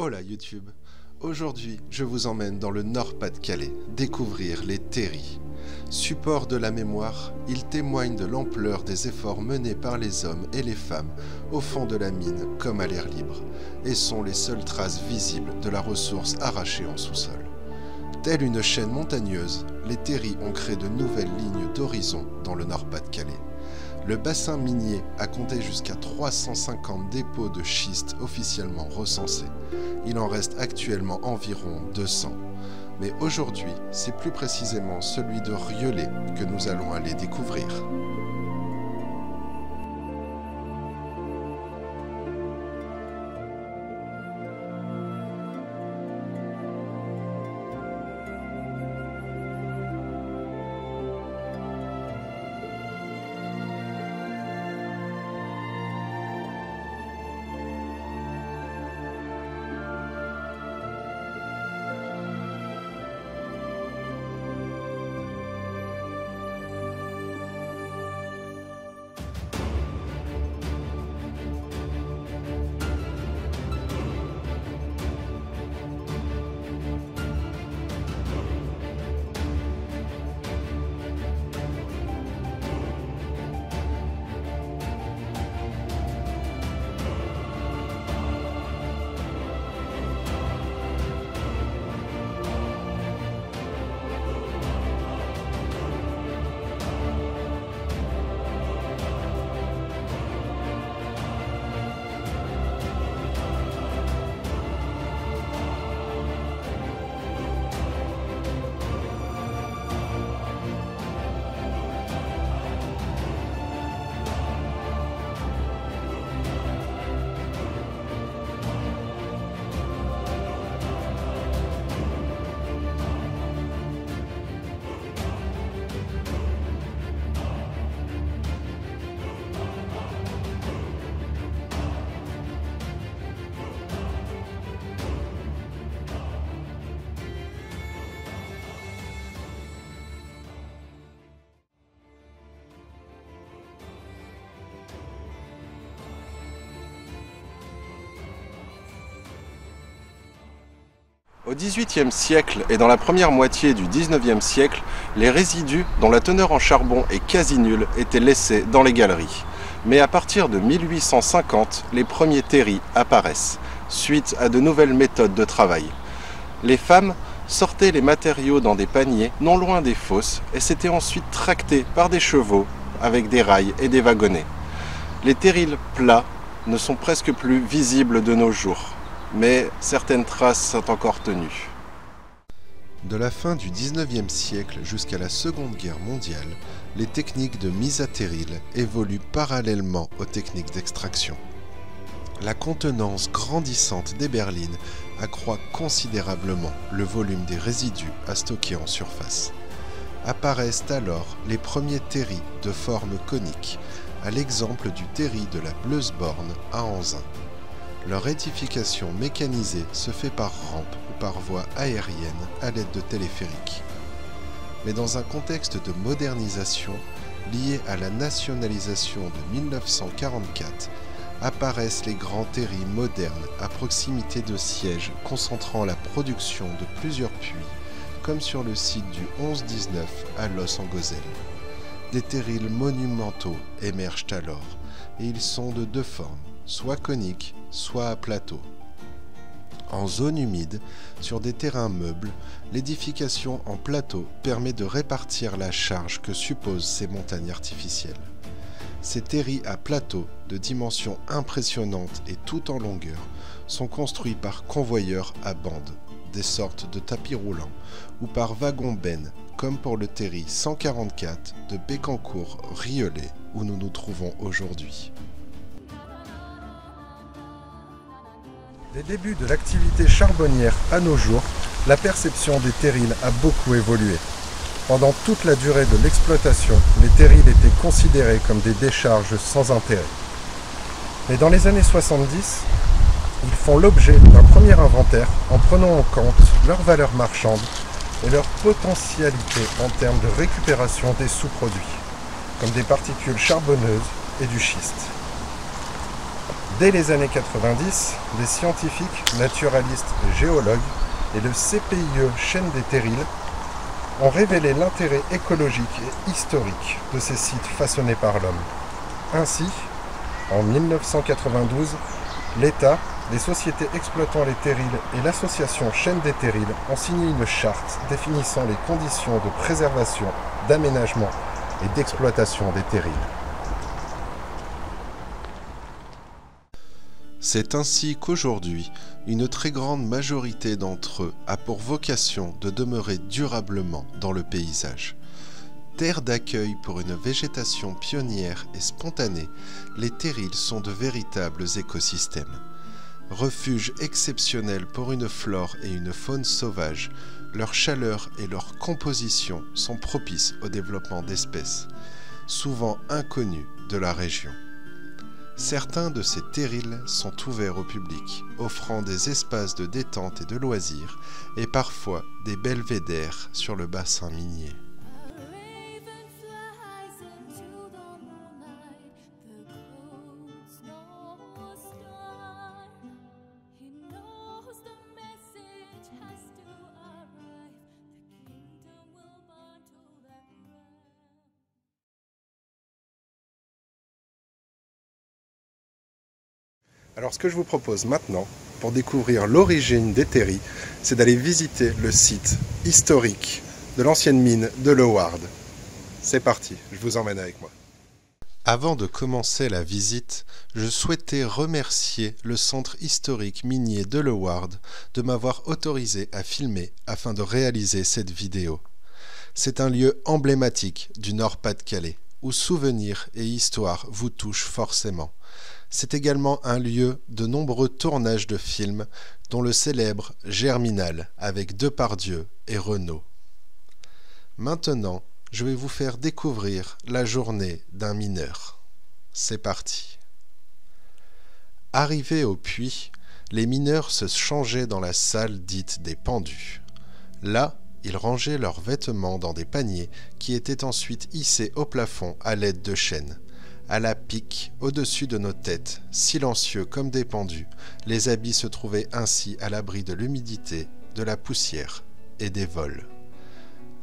Hola YouTube! Aujourd'hui, je vous emmène dans le Nord-Pas-de-Calais découvrir les terris. Support de la mémoire, ils témoignent de l'ampleur des efforts menés par les hommes et les femmes au fond de la mine comme à l'air libre et sont les seules traces visibles de la ressource arrachée en sous-sol. Telle une chaîne montagneuse, les terris ont créé de nouvelles lignes d'horizon dans le Nord-Pas-de-Calais. Le bassin minier a compté jusqu'à 350 dépôts de schiste officiellement recensés. Il en reste actuellement environ 200. Mais aujourd'hui, c'est plus précisément celui de Rieulay que nous allons aller découvrir. Au XVIIIe siècle et dans la première moitié du XIXe siècle, les résidus dont la teneur en charbon est quasi nulle étaient laissés dans les galeries. Mais à partir de 1850, les premiers terris apparaissent, suite à de nouvelles méthodes de travail. Les femmes sortaient les matériaux dans des paniers non loin des fosses et s'étaient ensuite tractés par des chevaux avec des rails et des wagonnets. Les terrils plats ne sont presque plus visibles de nos jours, mais certaines traces sont encore tenues. De la fin du XIXe siècle jusqu'à la Seconde Guerre mondiale, les techniques de mise à terril évoluent parallèlement aux techniques d'extraction. La contenance grandissante des berlines accroît considérablement le volume des résidus à stocker en surface. Apparaissent alors les premiers terris de forme conique, à l'exemple du terri de la Bleusborn à Anzin. Leur édification mécanisée se fait par rampe ou par voie aérienne à l'aide de téléphériques. Mais dans un contexte de modernisation lié à la nationalisation de 1944, apparaissent les grands terris modernes à proximité de sièges concentrant la production de plusieurs puits, comme sur le site du 11-19 à Los-en-Gozelle. Des terrils monumentaux émergent alors, et ils sont de deux formes, soit coniques, soit à plateau. En zone humide, sur des terrains meubles, l'édification en plateau permet de répartir la charge que supposent ces montagnes artificielles. Ces terris à plateau, de dimensions impressionnantes et tout en longueur, sont construits par convoyeurs à bande, des sortes de tapis roulants, ou par wagons-bennes, comme pour le terri 144 de Bécancour-Rieulay, où nous nous trouvons aujourd'hui. Les débuts de l'activité charbonnière à nos jours, la perception des terrils a beaucoup évolué. Pendant toute la durée de l'exploitation, les terrils étaient considérés comme des décharges sans intérêt. Mais dans les années 70, ils font l'objet d'un premier inventaire en prenant en compte leur valeur marchande et leur potentialité en termes de récupération des sous-produits, comme des particules charbonneuses et du schiste. Dès les années 90, les scientifiques, naturalistes et géologues et le CPIE Chaîne des Terrils ont révélé l'intérêt écologique et historique de ces sites façonnés par l'homme. Ainsi, en 1992, l'État, les sociétés exploitant les terrils et l'association Chaîne des Terrils ont signé une charte définissant les conditions de préservation, d'aménagement et d'exploitation des terrils. C'est ainsi qu'aujourd'hui, une très grande majorité d'entre eux a pour vocation de demeurer durablement dans le paysage. Terre d'accueil pour une végétation pionnière et spontanée, les terrils sont de véritables écosystèmes. Refuge exceptionnel pour une flore et une faune sauvage, leur chaleur et leur composition sont propices au développement d'espèces, souvent inconnues de la région. Certains de ces terrils sont ouverts au public, offrant des espaces de détente et de loisirs, et parfois des belvédères sur le bassin minier. Alors ce que je vous propose maintenant, pour découvrir l'origine des terrils, c'est d'aller visiter le site historique de l'ancienne mine de Leward. C'est parti, je vous emmène avec moi. Avant de commencer la visite, je souhaitais remercier le centre historique minier de Leward de m'avoir autorisé à filmer afin de réaliser cette vidéo. C'est un lieu emblématique du Nord-Pas-de-Calais, où souvenirs et histoire vous touchent forcément. C'est également un lieu de nombreux tournages de films, dont le célèbre Germinal avec Depardieu et Renaud. Maintenant, je vais vous faire découvrir la journée d'un mineur. C'est parti. Arrivés au puits, les mineurs se changeaient dans la salle dite des pendus. Là, ils rangeaient leurs vêtements dans des paniers qui étaient ensuite hissés au plafond à l'aide de chaînes. À la pique, au-dessus de nos têtes, silencieux comme des pendus, les habits se trouvaient ainsi à l'abri de l'humidité, de la poussière et des vols.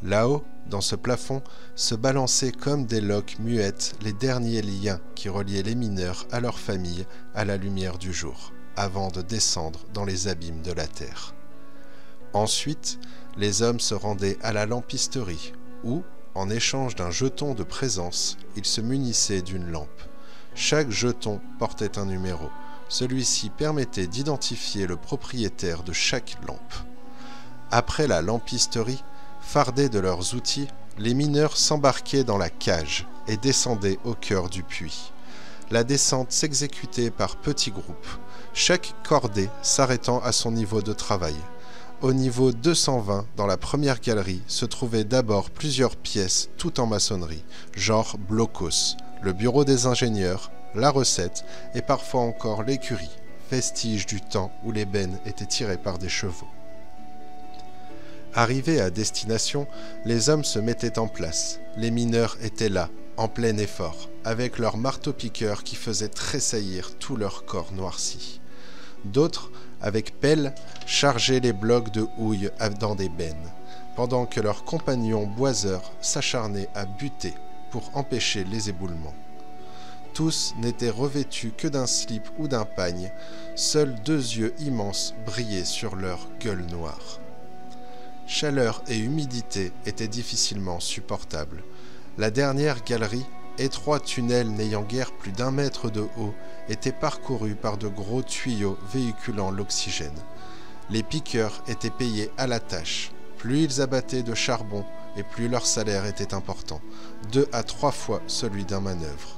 Là-haut, dans ce plafond, se balançaient comme des loques muettes les derniers liens qui reliaient les mineurs à leur famille à la lumière du jour, avant de descendre dans les abîmes de la terre. Ensuite, les hommes se rendaient à la lampisterie, où, en échange d'un jeton de présence, ils se munissaient d'une lampe. Chaque jeton portait un numéro. Celui-ci permettait d'identifier le propriétaire de chaque lampe. Après la lampisterie, fardés de leurs outils, les mineurs s'embarquaient dans la cage et descendaient au cœur du puits. La descente s'exécutait par petits groupes, chaque cordée s'arrêtant à son niveau de travail. Au niveau 220, dans la première galerie, se trouvaient d'abord plusieurs pièces toutes en maçonnerie, genre blocos, le bureau des ingénieurs, la recette et parfois encore l'écurie, vestige du temps où les bennes étaient tirées par des chevaux. Arrivés à destination, les hommes se mettaient en place. Les mineurs étaient là, en plein effort, avec leurs marteaux-piqueurs qui faisaient tressaillir tout leur corps noirci. D'autres, avec pelle, chargeaient les blocs de houille dans des bennes, pendant que leurs compagnons boiseurs s'acharnaient à buter pour empêcher les éboulements. Tous n'étaient revêtus que d'un slip ou d'un pagne, seuls 2 yeux immenses brillaient sur leur gueule noire. Chaleur et humidité étaient difficilement supportables. La dernière galerie, étroit tunnel n'ayant guère plus d'1 mètre de haut, était parcouru par de gros tuyaux véhiculant l'oxygène. Les piqueurs étaient payés à la tâche. Plus ils abattaient de charbon et plus leur salaire était important, 2 à 3 fois celui d'un manœuvre.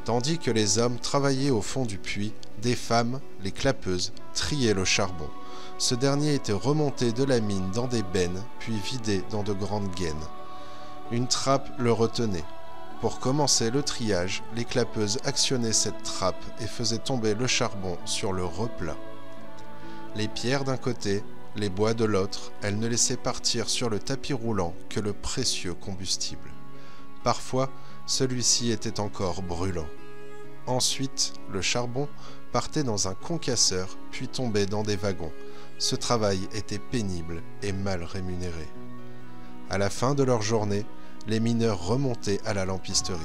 Tandis que les hommes travaillaient au fond du puits, des femmes, les clapeuses, triaient le charbon. Ce dernier était remonté de la mine dans des bennes, puis vidé dans de grandes gaines. Une trappe le retenait. Pour commencer le triage, les clapeuses actionnaient cette trappe et faisaient tomber le charbon sur le replat. Les pierres d'un côté, les bois de l'autre, elles ne laissaient partir sur le tapis roulant que le précieux combustible. Parfois, celui-ci était encore brûlant. Ensuite, le charbon partait dans un concasseur, puis tombait dans des wagons. Ce travail était pénible et mal rémunéré. À la fin de leur journée, les mineurs remontaient à la lampisterie.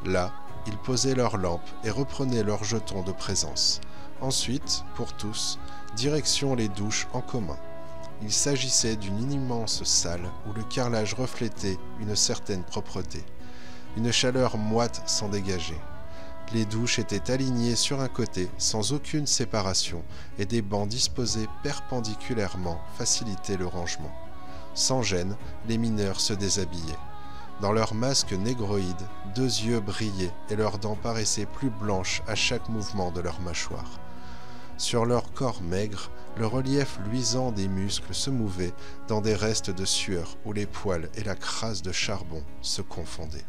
Là, ils posaient leurs lampes et reprenaient leurs jetons de présence. Ensuite, pour tous, direction les douches en commun. Il s'agissait d'une immense salle où le carrelage reflétait une certaine propreté. Une chaleur moite s'en dégageait. Les douches étaient alignées sur un côté, sans aucune séparation, et des bancs disposés perpendiculairement facilitaient le rangement. Sans gêne, les mineurs se déshabillaient. Dans leurs masques négroïdes, 2 yeux brillaient et leurs dents paraissaient plus blanches à chaque mouvement de leur mâchoire. Sur leur corps maigre, le relief luisant des muscles se mouvait dans des restes de sueur où les poils et la crasse de charbon se confondaient.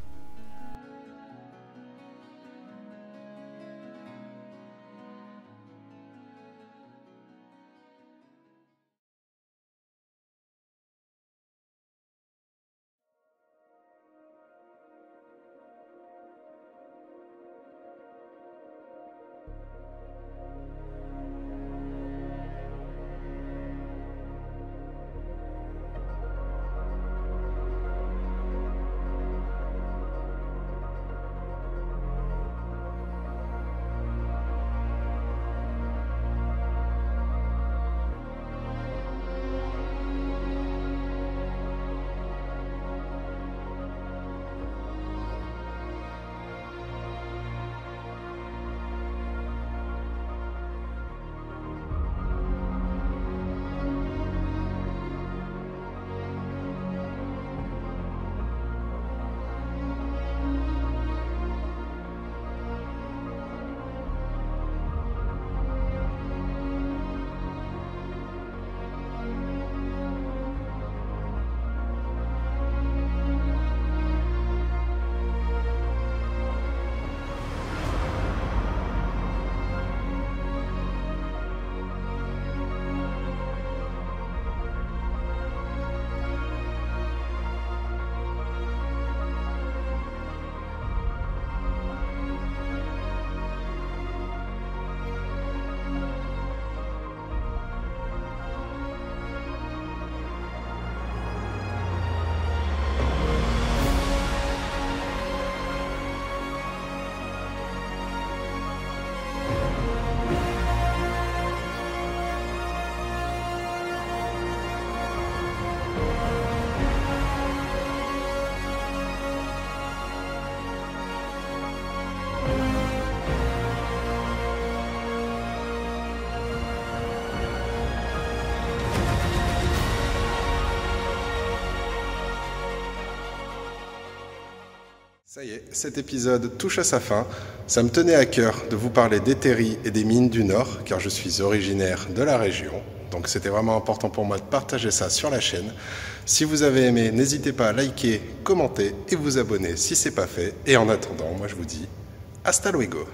Ça y est, cet épisode touche à sa fin. Ça me tenait à cœur de vous parler des terris et des mines du Nord, car je suis originaire de la région. Donc c'était vraiment important pour moi de partager ça sur la chaîne. Si vous avez aimé, n'hésitez pas à liker, commenter et vous abonner si ce n'est pas fait. Et en attendant, moi je vous dis hasta luego.